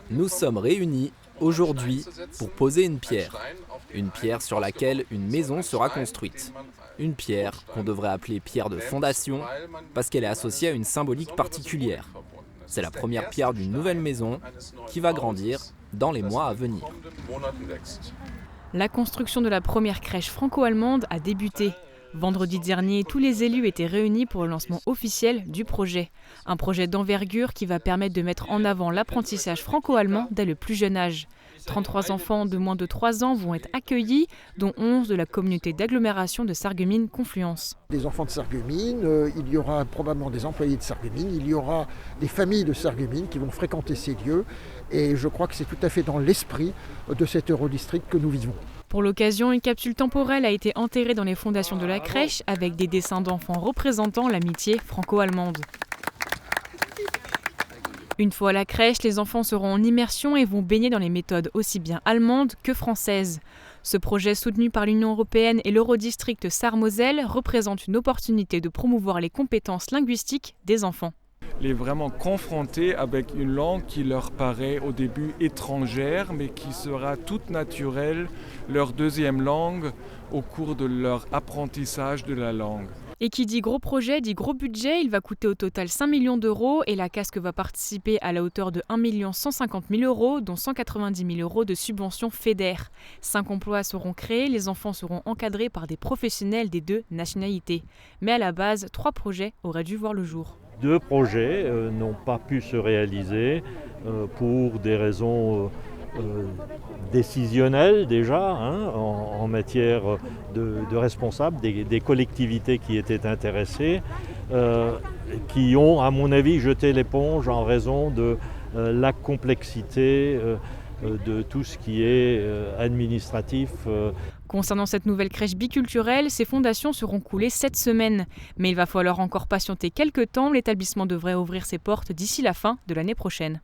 Nous sommes réunis aujourd'hui pour poser une pierre sur laquelle une maison sera construite. Une pierre qu'on devrait appeler pierre de fondation parce qu'elle est associée à une symbolique particulière. C'est la première pierre d'une nouvelle maison qui va grandir dans les mois à venir. La construction de la première crèche franco-allemande a débuté. Vendredi dernier, tous les élus étaient réunis pour le lancement officiel du projet. Un projet d'envergure qui va permettre de mettre en avant l'apprentissage franco-allemand dès le plus jeune âge. 33 enfants de moins de 3 ans vont être accueillis, dont 11 de la communauté d'agglomération de Sarreguemines-Confluence. Des enfants de Sarreguemines, il y aura probablement des employés de Sarreguemines, il y aura des familles de Sarreguemines qui vont fréquenter ces lieux. Et je crois que c'est tout à fait dans l'esprit de cet Eurodistrict que nous vivons. Pour l'occasion, une capsule temporelle a été enterrée dans les fondations de la crèche avec des dessins d'enfants représentant l'amitié franco-allemande. Une fois à la crèche, les enfants seront en immersion et vont baigner dans les méthodes aussi bien allemandes que françaises. Ce projet soutenu par l'Union européenne et l'Eurodistrict Sarre-Moselle représente une opportunité de promouvoir les compétences linguistiques des enfants. Les vraiment confrontés avec une langue qui leur paraît au début étrangère, mais qui sera toute naturelle, leur deuxième langue, au cours de leur apprentissage de la langue. Et qui dit gros projet, dit gros budget. Il va coûter au total 5 millions d'euros et la casque va participer à la hauteur de 1 150 000 euros, dont 190 000 euros de subventions FEDER. 5 emplois seront créés, les enfants seront encadrés par des professionnels des 2 nationalités. Mais à la base, 3 projets auraient dû voir le jour. 2 projets n'ont pas pu se réaliser pour des raisons décisionnelles déjà, en matière de responsables, des collectivités qui étaient intéressées, qui ont, à mon avis, jeté l'éponge en raison de la complexité de tout ce qui est administratif. Concernant cette nouvelle crèche biculturelle, ses fondations seront coulées cette semaine. Mais il va falloir encore patienter quelques temps. L'établissement devrait ouvrir ses portes d'ici la fin de l'année prochaine.